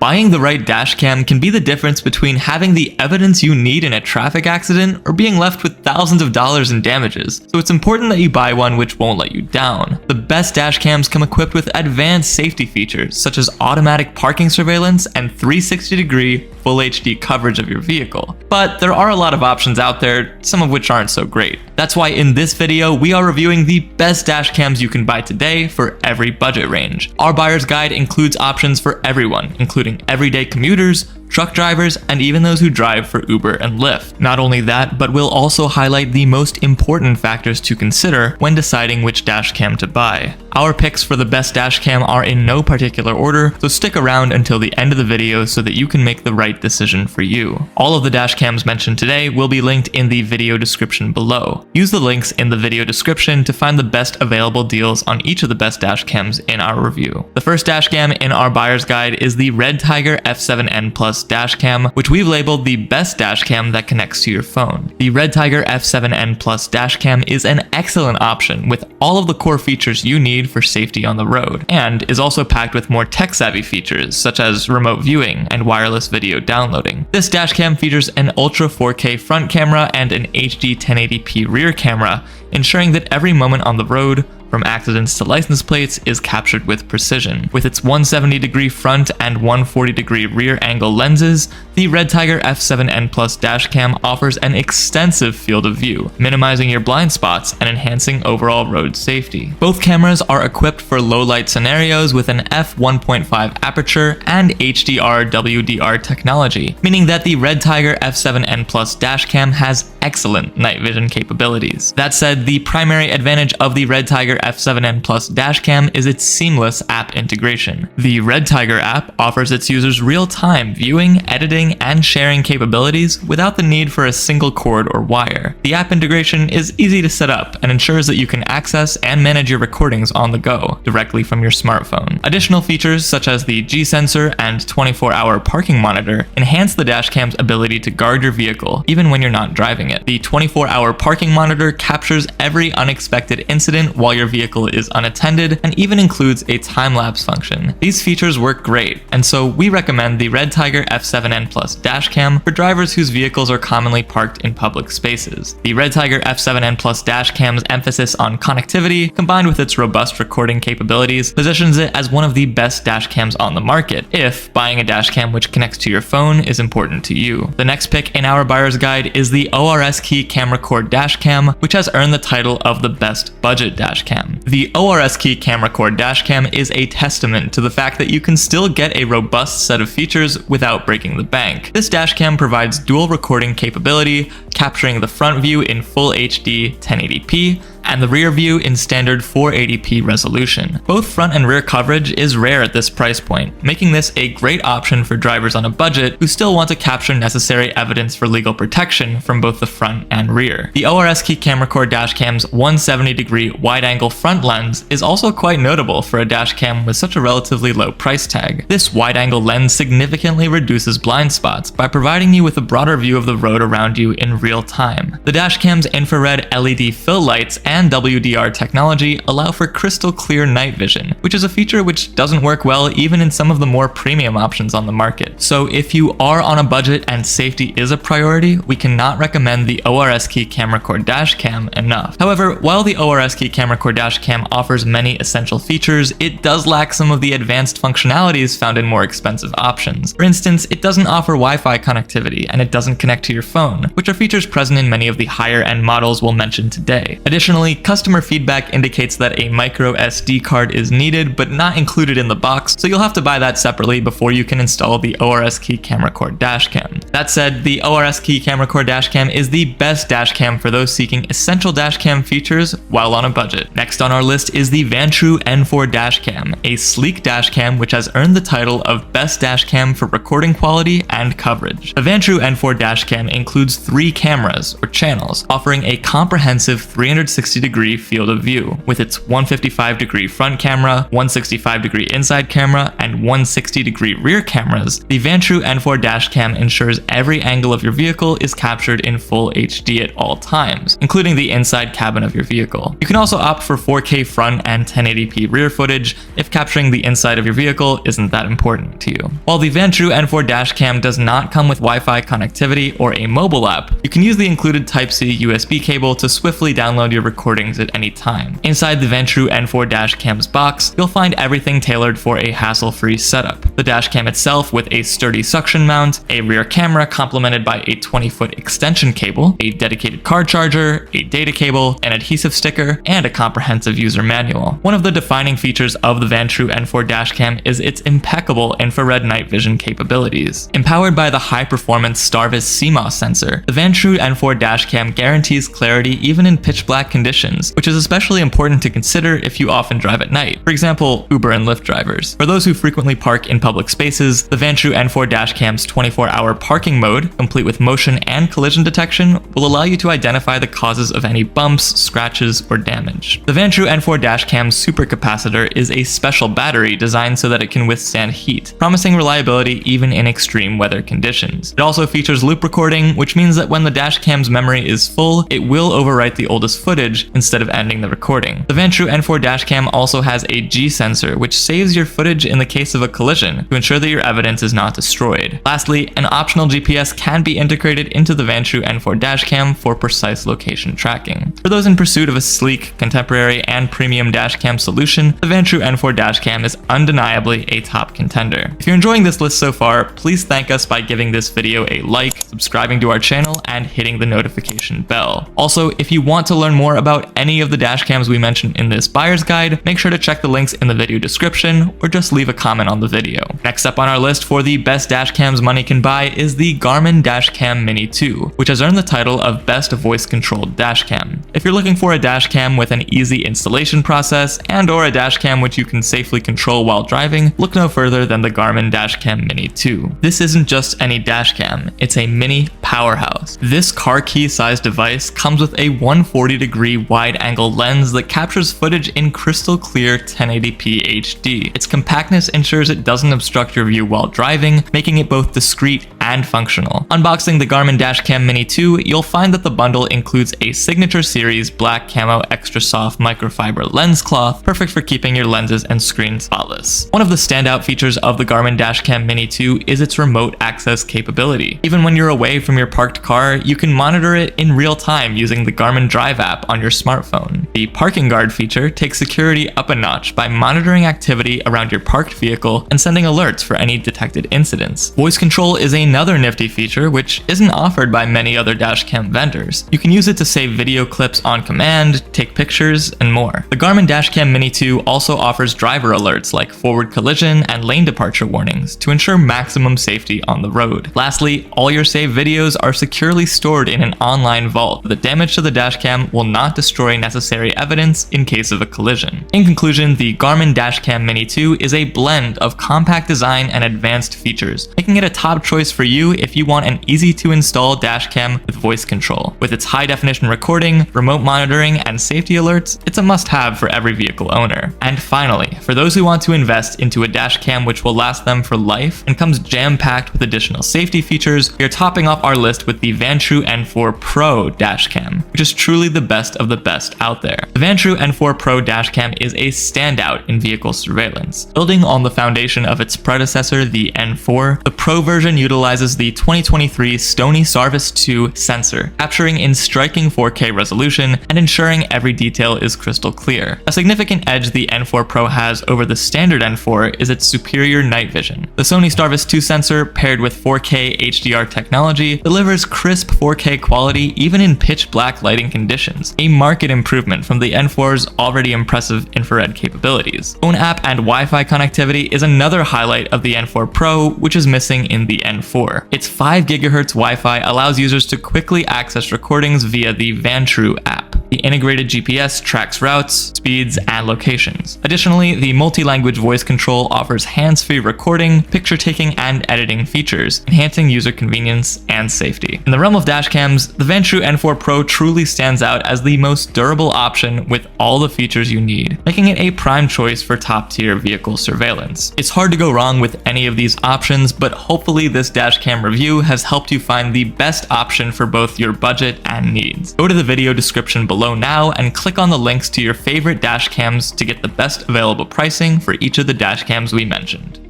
Buying the right dashcam can be the difference between having the evidence you need in a traffic accident or being left with thousands of dollars in damages, so it's important that you buy one which won't let you down. The best dashcams come equipped with advanced safety features such as automatic parking surveillance and 360-degree full HD coverage of your vehicle. But there are a lot of options out there, some of which aren't so great. That's why in this video, we are reviewing the best dashcams you can buy today for every budget range. Our buyer's guide includes options for everyone, including everyday commuters, truck drivers, and even those who drive for Uber and Lyft. Not only that, but we'll also highlight the most important factors to consider when deciding which dashcam to buy. Our picks for the best dashcam are in no particular order, so stick around until the end of the video so that you can make the right decision for you. All of the dashcams mentioned today will be linked in the video description below. Use the links in the video description to find the best available deals on each of the best dashcams in our review. The first dashcam in our buyer's guide is the RedTiger F7N Plus dashcam, which we've labeled the best dashcam that connects to your phone. The RedTiger F7N Plus dashcam is an excellent option with all of the core features you need for safety on the road, and is also packed with more tech-savvy features such as remote viewing and wireless video downloading. This dashcam features an Ultra 4K front camera and an HD 1080p rear camera, ensuring that every moment on the road, from accidents to license plates, is captured with precision. With its 170-degree front and 140-degree rear angle lenses, the RedTiger F7N Plus dashcam offers an extensive field of view, minimizing your blind spots and enhancing overall road safety. Both cameras are equipped for low-light scenarios with an f1.5 aperture and HDR WDR technology, meaning that the RedTiger F7N Plus dashcam has excellent night vision capabilities. That said, the primary advantage of the RedTiger F7N Plus dashcam is its seamless app integration. The RedTiger app offers its users real-time viewing, editing, and sharing capabilities without the need for a single cord or wire. The app integration is easy to set up and ensures that you can access and manage your recordings on the go, directly from your smartphone. Additional features such as the G-sensor and 24-hour parking monitor enhance the dashcam's ability to guard your vehicle, even when you're not driving it. The 24-hour parking monitor captures every unexpected incident while your vehicle is unattended and even includes a time-lapse function. These features work great, and so we recommend the RedTiger F7N Plus dashcam for drivers whose vehicles are commonly parked in public spaces. The RedTiger F7N Plus dashcam's emphasis on connectivity, combined with its robust recording capabilities, positions it as one of the best dashcams on the market, if buying a dashcam which connects to your phone is important to you. The next pick in our buyer's guide is the ORSKEY Cameracore dashcam, which has earned the title of the best budget dashcam. The ORSKEY Cameracore dashcam is a testament to the fact that you can still get a robust set of features without breaking the bank. This dashcam provides dual recording capability, capturing the front view in full HD 1080p, and the rear view in standard 480p resolution. Both front and rear coverage is rare at this price point, making this a great option for drivers on a budget who still want to capture necessary evidence for legal protection from both the front and rear. The ORSKEY Cameracore dashcam's 170-degree wide-angle front lens is also quite notable for a dashcam with such a relatively low price tag. This wide-angle lens significantly reduces blind spots by providing you with a broader view of the road around you in real time. The dashcam's infrared LED fill lights and WDR technology allow for crystal clear night vision, which is a feature which doesn't work well even in some of the more premium options on the market. So if you are on a budget and safety is a priority, we cannot recommend the ORSKEY Cameracore dashcam enough. However, while the ORSKEY Cameracore dashcam offers many essential features, it does lack some of the advanced functionalities found in more expensive options. For instance, it doesn't offer Wi-Fi connectivity and it doesn't connect to your phone, which are features present in many of the higher end models we'll mention today. Additionally, customer feedback indicates that a micro SD card is needed but not included in the box, so you'll have to buy that separately before you can install the ORSKEY Cameracore dashcam. That said, the ORSKEY Cameracore dashcam is the best dashcam for those seeking essential dashcam features while on a budget. Next on our list is the Vantrue N4 dashcam, a sleek dashcam which has earned the title of best dashcam for recording quality and coverage. The Vantrue N4 dashcam includes 3 cameras, or channels, offering a comprehensive 360 360-degree field of view. With its 155-degree front camera, 165-degree inside camera, and 160-degree rear cameras, the Vantrue N4 Dashcam ensures every angle of your vehicle is captured in full HD at all times, including the inside cabin of your vehicle. You can also opt for 4K front and 1080p rear footage if capturing the inside of your vehicle isn't that important to you. While the Vantrue N4 Dashcam does not come with Wi-Fi connectivity or a mobile app, you can use the included Type-C USB cable to swiftly download your recordings at any time. Inside the Vantrue N4 Dashcam's box, you'll find everything tailored for a hassle-free setup. The dashcam itself with a sturdy suction mount, a rear camera complemented by a 20-foot extension cable, a dedicated car charger, a data cable, an adhesive sticker, and a comprehensive user manual. One of the defining features of the Vantrue N4 Dashcam is its impeccable infrared night vision capabilities. Empowered by the high-performance Starvis CMOS sensor, the Vantrue N4 Dashcam guarantees clarity even in pitch-black conditions, which is especially important to consider if you often drive at night. For example, Uber and Lyft drivers. For those who frequently park in public spaces, the Vantrue N4 Dashcam's 24-hour parking mode, complete with motion and collision detection, will allow you to identify the causes of any bumps, scratches, or damage. The Vantrue N4 Dashcam's supercapacitor is a special battery designed so that it can withstand heat, promising reliability even in extreme weather conditions. It also features loop recording, which means that when the dashcam's memory is full, it will overwrite the oldest footage instead of ending the recording. The Vantrue N4 Dashcam also has a G sensor, which saves your footage in the case of a collision to ensure that your evidence is not destroyed. Lastly, an optional GPS can be integrated into the Vantrue N4 Dashcam for precise location tracking. For those in pursuit of a sleek, contemporary, and premium dashcam solution, the Vantrue N4 Dashcam is undeniably a top contender. If you're enjoying this list so far, please thank us by giving this video a like, subscribing to our channel, and hitting the notification bell. Also, if you want to learn more about any of the dashcams we mentioned in this buyer's guide, make sure to check the links in the video description or just leave a comment on the video. Next up on our list for the best dashcams money can buy is the Garmin Dashcam Mini 2, which has earned the title of Best Voice-Controlled Dashcam. If you're looking for a dashcam with an easy installation process and/or a dashcam which you can safely control while driving, look no further than the Garmin Dashcam Mini 2. This isn't just any dashcam, it's a mini powerhouse. This car key-sized device comes with a 140-degree wide-angle lens that captures footage in crystal clear 1080p HD. Its compactness ensures it doesn't obstruct your view while driving, making it both discreet and functional. Unboxing the Garmin Dashcam Mini 2, you'll find that the bundle includes a signature series black camo extra soft microfiber lens cloth, perfect for keeping your lenses and screen spotless. One of the standout features of the Garmin Dashcam Mini 2 is its remote access capability. Even when you're away from your parked car, you can monitor it in real time using the Garmin Drive app on your smartphone. The parking guard feature takes security up a notch by monitoring activity around your parked vehicle and sending alerts for any detected incidents. Voice control is another nifty feature which isn't offered by many other dashcam vendors. You can use it to save video clips on command, take pictures, and more. The Garmin Dashcam Mini 2 also offers driver alerts like forward collision and lane departure warnings to ensure maximum safety on the road. Lastly, all your saved videos are securely stored in an online vault. The damage to the dashcam will not destroy necessary evidence in case of a collision. In conclusion, the Garmin Dashcam Mini 2 is a blend of compact design and advanced features, making it a top choice for you if you want an easy-to-install dashcam with voice control. With its high-definition recording, remote monitoring, and safety alerts, it's a must-have for every vehicle owner. And finally, for those who want to invest into a dashcam which will last them for life and comes jam-packed with additional safety features, we are topping off our list with the Vantrue N4 Pro Dashcam, which is truly the best of the best out there. The Vantrue N4 Pro Dashcam is a standout in vehicle surveillance. Building on the foundation of its predecessor, the N4, the Pro version utilizes the 2023 Sony Starvis 2 sensor, capturing in striking 4K resolution and ensuring every detail is crystal clear. A significant edge the N4 Pro has over the standard N4 is its superior night vision. The Sony Starvis 2 sensor, paired with 4K HDR technology, delivers crisp 4K quality even in pitch black lighting conditions, a marked improvement from the N4's already impressive infrared capabilities. Phone app and Wi-Fi connectivity is another highlight of the N4 Pro, which is missing in the N4. Its 5 GHz Wi-Fi allows users to quickly access recordings via the Vantrue app. The integrated GPS tracks routes, speeds, and locations. Additionally, the multi-language voice control offers hands-free recording, picture taking, and editing features, enhancing user convenience and safety. In the realm of dashcams, the Vantrue N4 Pro truly stands out as the most durable option with all the features you need, making it a prime choice for top-tier vehicle surveillance. It's hard to go wrong with any of these options, but hopefully this dashcam review has helped you find the best option for both your budget and needs. Go to the video description below now and click on the links to your favorite dashcams to get the best available pricing for each of the dashcams we mentioned.